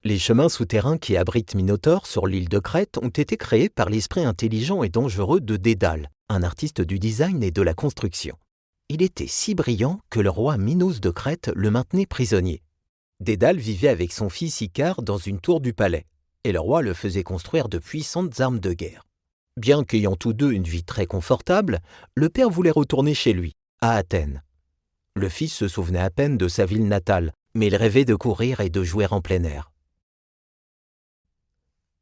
Les chemins souterrains qui abritent Minotaure sur l'île de Crète ont été créés par l'esprit intelligent et dangereux de Dédale, un artiste du design et de la construction. Il était si brillant que le roi Minos de Crète le maintenait prisonnier. Dédale vivait avec son fils Icare dans une tour du palais, et le roi le faisait construire de puissantes armes de guerre. Bien qu'ayant tous deux une vie très confortable, le père voulait retourner chez lui, à Athènes. Le fils se souvenait à peine de sa ville natale, mais il rêvait de courir et de jouer en plein air.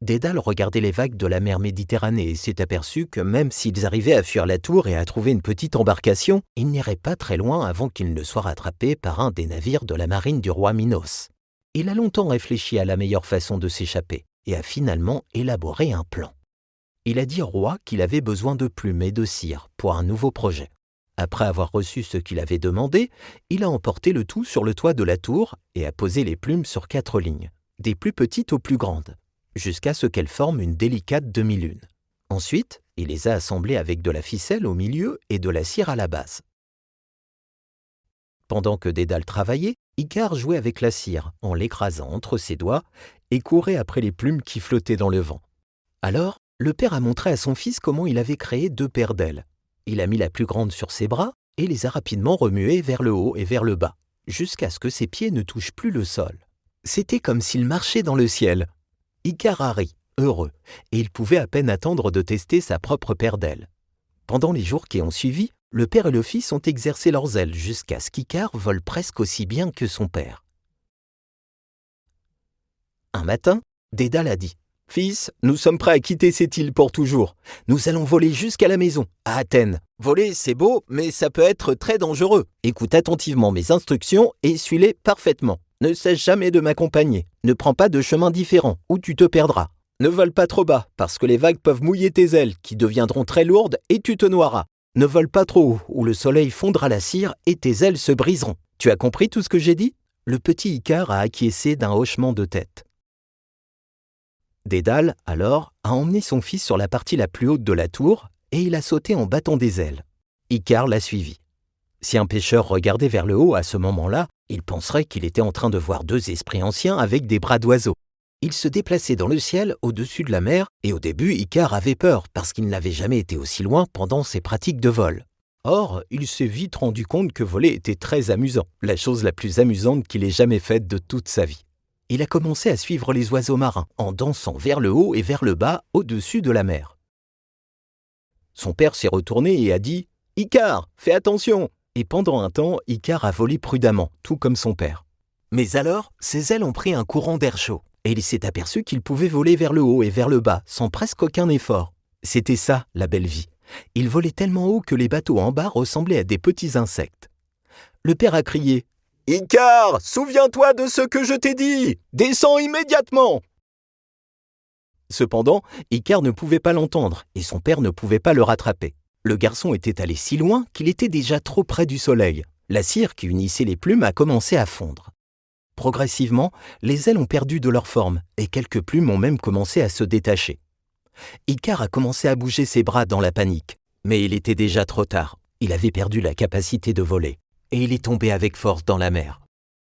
Dédale regardait les vagues de la mer Méditerranée et s'est aperçu que même s'ils arrivaient à fuir la tour et à trouver une petite embarcation, ils n'iraient pas très loin avant qu'ils ne soient rattrapés par un des navires de la marine du roi Minos. Il a longtemps réfléchi à la meilleure façon de s'échapper et a finalement élaboré un plan. Il a dit au roi qu'il avait besoin de plumes et de cire pour un nouveau projet. Après avoir reçu ce qu'il avait demandé, il a emporté le tout sur le toit de la tour et a posé les plumes sur 4 lignes, des plus petites aux plus grandes, jusqu'à ce qu'elles forment une délicate demi-lune. Ensuite, il les a assemblées avec de la ficelle au milieu et de la cire à la base. Pendant que Dédale travaillait, Icare jouait avec la cire en l'écrasant entre ses doigts et courait après les plumes qui flottaient dans le vent. Alors, le père a montré à son fils comment il avait créé 2 paires d'ailes. Il a mis la plus grande sur ses bras et les a rapidement remuées vers le haut et vers le bas, jusqu'à ce que ses pieds ne touchent plus le sol. C'était comme s'il marchait dans le ciel. Icare a ri, heureux, et il pouvait à peine attendre de tester sa propre paire d'ailes. Pendant les jours qui ont suivi, le père et le fils ont exercé leurs ailes jusqu'à ce qu'Icare vole presque aussi bien que son père. Un matin, Dédale a dit « Fils, nous sommes prêts à quitter cette île pour toujours. Nous allons voler jusqu'à la maison, à Athènes. Voler, c'est beau, mais ça peut être très dangereux. Écoute attentivement mes instructions et suis-les parfaitement. Ne cesse jamais de m'accompagner. Ne prends pas de chemin différent, ou tu te perdras. Ne vole pas trop bas, parce que les vagues peuvent mouiller tes ailes, qui deviendront très lourdes, et tu te noieras. Ne vole pas trop haut, ou le soleil fondra la cire, et tes ailes se briseront. Tu as compris tout ce que j'ai dit ?» Le petit Icare a acquiescé d'un hochement de tête. Dédale, alors, a emmené son fils sur la partie la plus haute de la tour, et il a sauté en battant des ailes. Icare l'a suivi. Si un pêcheur regardait vers le haut à ce moment-là, il penserait qu'il était en train de voir 2 esprits anciens avec des bras d'oiseaux. Ils se déplaçaient dans le ciel au-dessus de la mer et au début, Icare avait peur parce qu'il n'avait jamais été aussi loin pendant ses pratiques de vol. Or, il s'est vite rendu compte que voler était très amusant, la chose la plus amusante qu'il ait jamais faite de toute sa vie. Il a commencé à suivre les oiseaux marins en dansant vers le haut et vers le bas au-dessus de la mer. Son père s'est retourné et a dit « Icare, fais attention !» Et pendant un temps, Icare a volé prudemment, tout comme son père. Mais alors, ses ailes ont pris un courant d'air chaud, et il s'est aperçu qu'il pouvait voler vers le haut et vers le bas, sans presque aucun effort. C'était ça, la belle vie. Il volait tellement haut que les bateaux en bas ressemblaient à des petits insectes. Le père a crié « Icare, souviens-toi de ce que je t'ai dit! Descends immédiatement !» Cependant, Icare ne pouvait pas l'entendre, et son père ne pouvait pas le rattraper. Le garçon était allé si loin qu'il était déjà trop près du soleil. La cire qui unissait les plumes a commencé à fondre. Progressivement, les ailes ont perdu de leur forme et quelques plumes ont même commencé à se détacher. Icare a commencé à bouger ses bras dans la panique, mais il était déjà trop tard. Il avait perdu la capacité de voler et il est tombé avec force dans la mer.